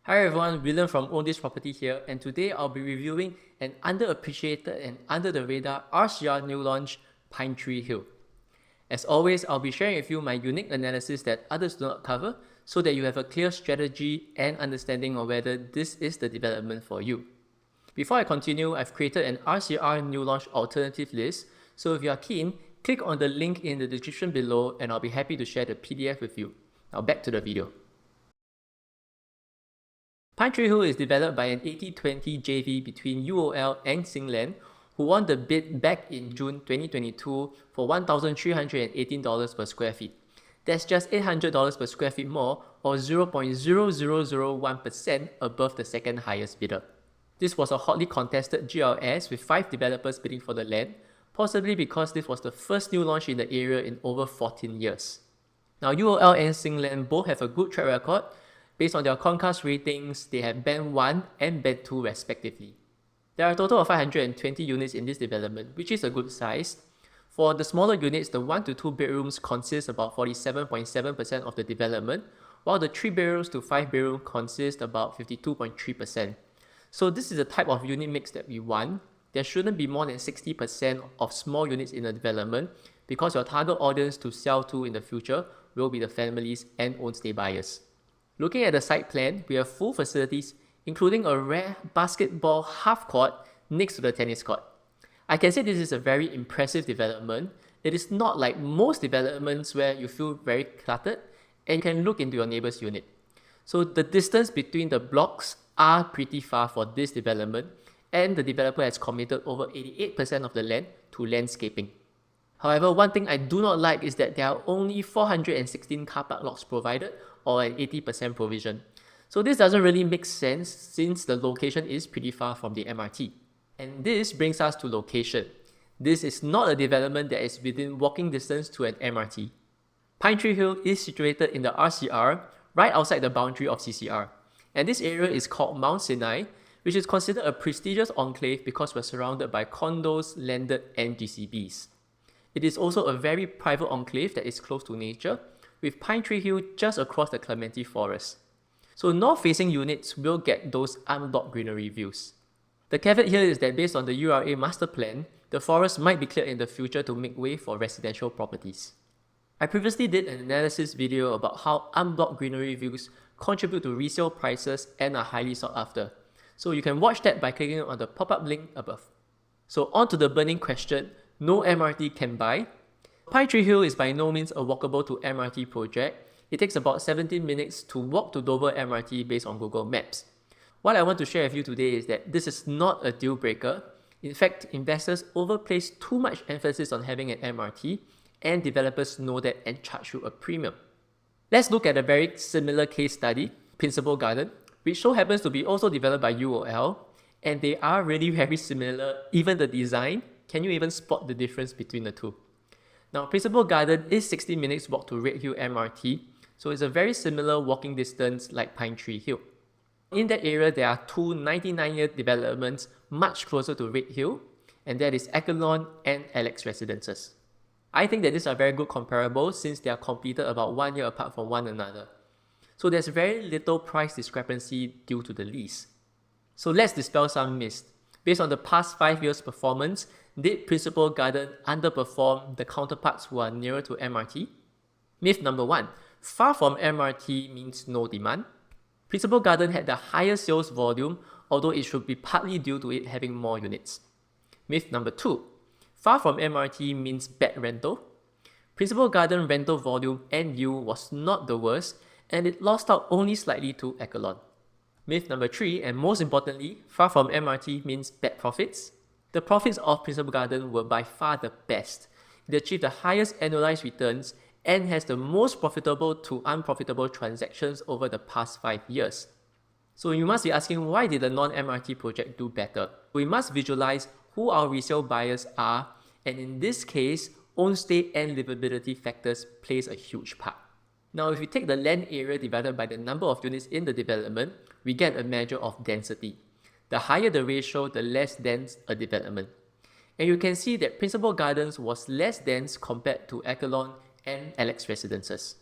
Hi everyone, William from Own This Property here, and today I'll be reviewing an underappreciated and under the radar RCR new launch, PineTree Hill. As always, I'll be sharing with you my unique analysis that others do not cover so that you have a clear strategy and understanding of whether this is the development for you. Before I continue, I've created an RCR new launch alternative list, so if you are keen, click on the link in the description below and I'll be happy to share the PDF with you. Now back to the video. PineTree Hill is developed by an 80-20 JV between UOL and Singland, who won the bid back in June 2022 for $1,318 per square feet. That's just $800 per square feet more, or 0.0001% above the second highest bidder. This was a hotly contested GLS with 5 developers bidding for the land, possibly because this was the first new launch in the area in over 14 years. Now UOL and Singland both have a good track record. Based on their Concast ratings, they have Band 1 and Band 2 respectively. There are a total of 520 units in this development, which is a good size. For the smaller units, the 1 to 2 bedrooms consist about 47.7% of the development, while the 3 bedrooms to 5 bedroom consist about 52.3%. So this is the type of unit mix that we want. There shouldn't be more than 60% of small units in the development because your target audience to sell to in the future will be the families and own stay buyers. Looking at the site plan, we have full facilities, including a rare basketball half court next to the tennis court. I can say this is a very impressive development. It is not like most developments where you feel very cluttered and you can look into your neighbor's unit. So the distance between the blocks are pretty far for this development, and the developer has committed over 88% of the land to landscaping. However, one thing I do not like is that there are only 416 car park lots provided, or an 80% provision. So this doesn't really make sense since the location is pretty far from the MRT. And this brings us to location. This is not a development that is within walking distance to an MRT. PineTree Hill is situated in the RCR, right outside the boundary of CCR. And this area is called Mount Sinai, which is considered a prestigious enclave because we're surrounded by condos, landed, and GCBs. It is also a very private enclave that is close to nature, with PineTree Hill just across the Clementi Forest. So north-facing units will get those unblocked greenery views. The caveat here is that based on the URA master plan, the forest might be cleared in the future to make way for residential properties. I previously did an analysis video about how unblocked greenery views contribute to resale prices and are highly sought after. So you can watch that by clicking on the pop-up link above. So on to the burning question, no MRT can buy. PineTree Hill is by no means a walkable to MRT project. It takes about 17 minutes to walk to Dover MRT based on Google Maps. What I want to share with you today is that this is not a deal breaker. In fact, investors overplace too much emphasis on having an MRT, and developers know that and charge you a premium. Let's look at a very similar case study, Principal Garden, which so happens to be also developed by UOL, and they are really very similar, even the design. Can you even spot the difference between the two? Now, Principal Garden is 60 minutes walk to Redhill MRT, so it's a very similar walking distance like PineTree Hill. In that area, there are two 99-year developments much closer to Redhill, and that is Echelon and Alex Residences. I think that these are very good comparables since they are completed about 1 year apart from one another. So there's very little price discrepancy due to the lease. So let's dispel some myths. Based on the past 5 years' performance, did Principal Garden underperform the counterparts who are nearer to MRT? Myth number 1. Far from MRT means no demand. Principal Garden had the highest sales volume, although it should be partly due to it having more units. Myth number 2. Far from MRT means bad rental. Principal Garden rental volume and yield was not the worst, and it lost out only slightly to Echelon. Myth number 3, and most importantly, far from MRT means bad profits. The profits of Principal Garden were by far the best. It achieved the highest annualized returns and has the most profitable to unprofitable transactions over the past 5 years. So you must be asking, why did the non-MRT project do better? We must visualize who our resale buyers are, and in this case, own stay and livability factors plays a huge part. Now, if we take the land area divided by the number of units in the development, we get a measure of density. The higher the ratio, the less dense a development. And you can see that Principal Gardens was less dense compared to Echelon and Alex Residences.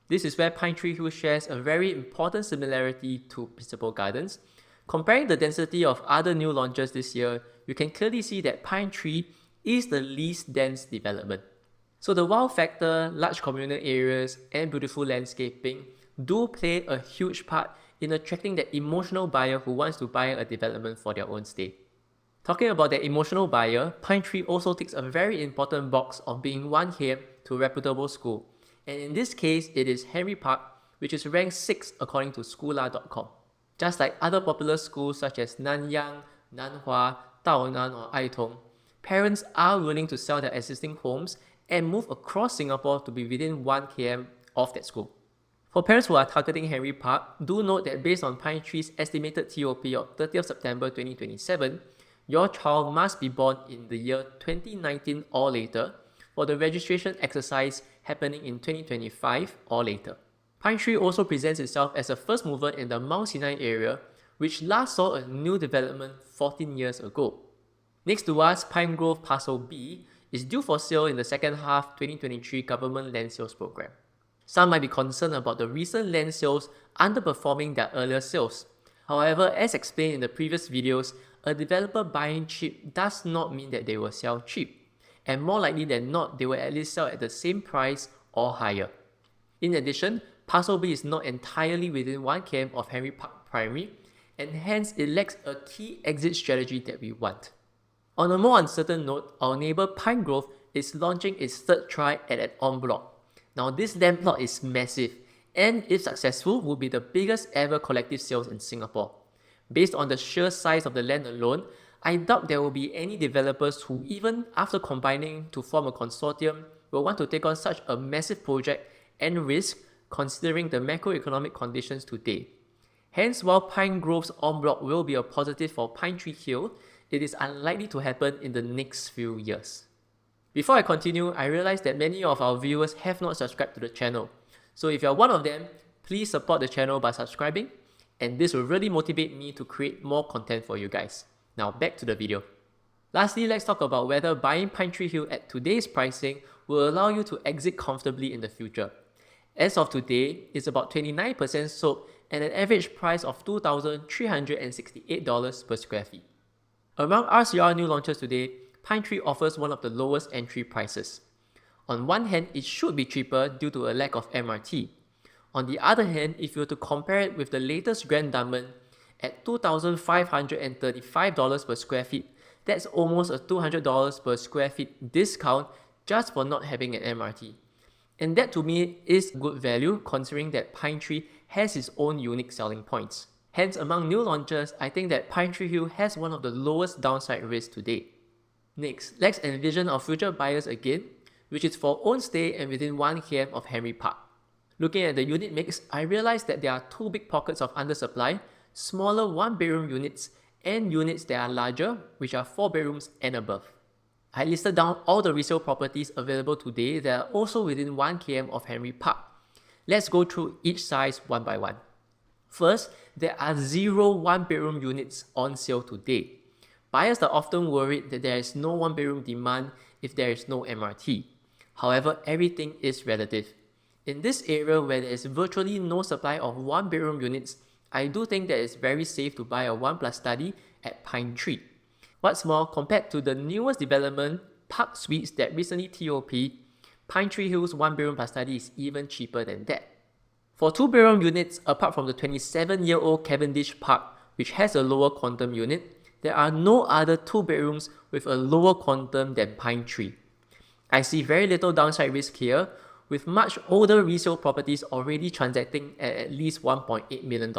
This is where PineTree Hill shares a very important similarity to Principal Gardens. Comparing the density of other new launches this year, you can clearly see that PineTree is the least dense development. So the wow factor, large communal areas, and beautiful landscaping do play a huge part in attracting that emotional buyer who wants to buy a development for their own stay. Talking about that emotional buyer, PineTree also ticks a very important box of being 1 km to a reputable school. And in this case, it is Henry Park, which is ranked 6th according to Schooler.com. Just like other popular schools such as Nanyang, Nanhua, Taonan, or Aitong, parents are willing to sell their existing homes and move across Singapore to be within 1 km of that school. For parents who are targeting Henry Park, do note that based on PineTree's estimated TOP of 30th September 2027, your child must be born in the year 2019 or later for the registration exercise happening in 2025 or later. PineTree also presents itself as a first mover in the Mount Sinai area, which last saw a new development 14 years ago. Next to us, Pine Grove Parcel B is due for sale in the second half 2023 government land sales program. Some might be concerned about the recent land sales underperforming their earlier sales. However, as explained in the previous videos, a developer buying cheap does not mean that they will sell cheap, and more likely than not, they will at least sell at the same price or higher. In addition, Parcel B is not entirely within 1 km of Henry Park Primary, and hence it lacks a key exit strategy that we want. On a more uncertain note, our neighbour Pine Grove is launching its third try at an en bloc. Now this land plot is massive, and if successful, will be the biggest ever collective sales in Singapore. Based on the sheer size of the land alone, I doubt there will be any developers who, even after combining to form a consortium, will want to take on such a massive project and risk considering the macroeconomic conditions today. Hence, while Pine Grove's en bloc will be a positive for PineTree Hill, it is unlikely to happen in the next few years. Before I continue, I realize that many of our viewers have not subscribed to the channel. So if you are one of them, please support the channel by subscribing, and this will really motivate me to create more content for you guys. Now back to the video. Lastly, let's talk about whether buying PineTree Hill at today's pricing will allow you to exit comfortably in the future. As of today, it's about 29% sold at an average price of $2,368 per square feet. Among RCR new launches today, PineTree offers one of the lowest entry prices. On one hand, it should be cheaper due to a lack of MRT. On the other hand, if you were to compare it with the latest Grand Diamond at $2,535 per square feet, that's almost a $200 per square feet discount just for not having an MRT. And that to me is good value considering that PineTree has its own unique selling points. Hence, among new launches, I think that PineTree Hill has one of the lowest downside risks today. Next, let's envision our future buyers again, which is for own stay and within 1 km of Henry Park. Looking at the unit mix, I realized that there are two big pockets of undersupply, smaller 1-bedroom units and units that are larger, which are 4 bedrooms and above. I listed down all the resale properties available today that are also within 1 km of Henry Park. Let's go through each size one by one. First, there are 0 1-bedroom units on sale today. Buyers are often worried that there is no 1-bedroom demand if there is no MRT. However, everything is relative. In this area where there is virtually no supply of 1-bedroom units, I do think that it's very safe to buy a 1+ study at PineTree. What's more, compared to the newest development, Park Suites that recently TOP'd, PineTree Hill's 1-bedroom plus study is even cheaper than that. For 2-bedroom units, apart from the 27-year-old Cavendish Park, which has a lower quantum unit, there are no other 2 bedrooms with a lower quantum than PineTree. I see very little downside risk here, with much older resale properties already transacting at least $1.8 million.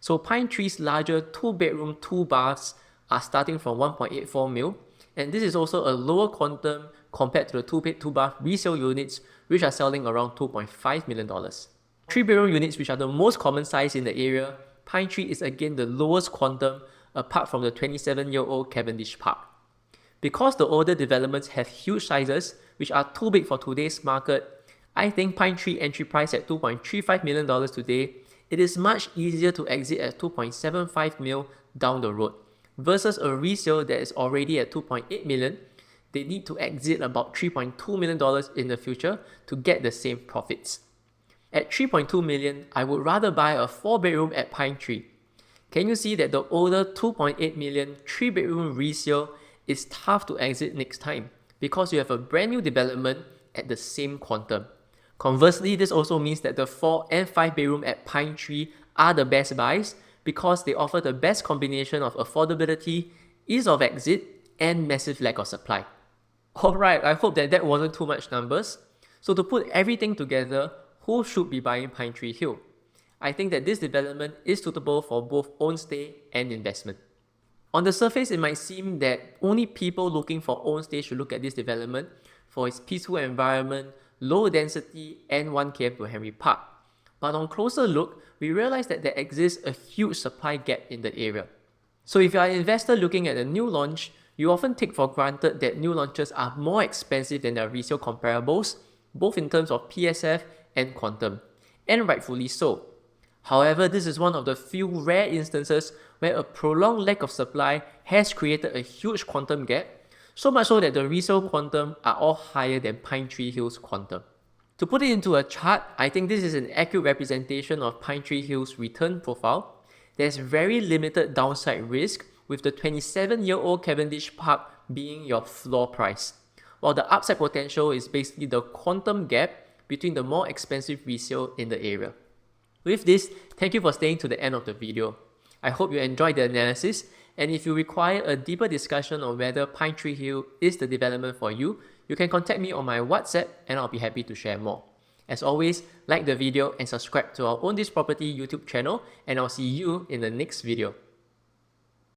So PineTree's larger 2-bedroom, 2 baths are starting from 1.84 mil, and this is also a lower quantum compared to the 2-bed, 2-bath resale units, which are selling around $2.5 million. 3-bedroom units, which are the most common size in the area, PineTree is again the lowest quantum apart from the 27-year-old Cavendish Park. Because the older developments have huge sizes, which are too big for today's market, I think PineTree entry price at $2.35 million today, it is much easier to exit at 2.75 mil down the road, versus a resale that is already at 2.8 million. They need to exit about $3.2 million in the future to get the same profits. At 3.2 million, I would rather buy a 4-bedroom at PineTree. Can you see that the older 2.8 million 3-bedroom resale is tough to exit next time because you have a brand new development at the same quantum. Conversely, this also means that the 4 and 5-bedroom at PineTree are the best buys because they offer the best combination of affordability, ease of exit, and massive lack of supply. Alright, I hope that wasn't too much numbers. So to put everything together, who should be buying PineTree Hill? I think that this development is suitable for both own stay and investment. On the surface, it might seem that only people looking for own stay should look at this development for its peaceful environment, low density, and 1 km to Henry Park. But on closer look, we realize that there exists a huge supply gap in the area. So if you are an investor looking at a new launch, you often take for granted that new launches are more expensive than their resale comparables, both in terms of PSF and quantum, and rightfully so. However, this is one of the few rare instances where a prolonged lack of supply has created a huge quantum gap, so much so that the resale quantum are all higher than PineTree Hill's quantum. To put it into a chart, I think this is an accurate representation of PineTree Hill's return profile. There's very limited downside risk, with the 27-year-old Cavendish Park being your floor price, while the upside potential is basically the quantum gap between the more expensive resale in the area. With this, thank you for staying to the end of the video. I hope you enjoyed the analysis, and if you require a deeper discussion on whether PineTree Hill is the development for you, you can contact me on my WhatsApp and I'll be happy to share more. As always, like the video and subscribe to our Own This Property YouTube channel, and I'll see you in the next video.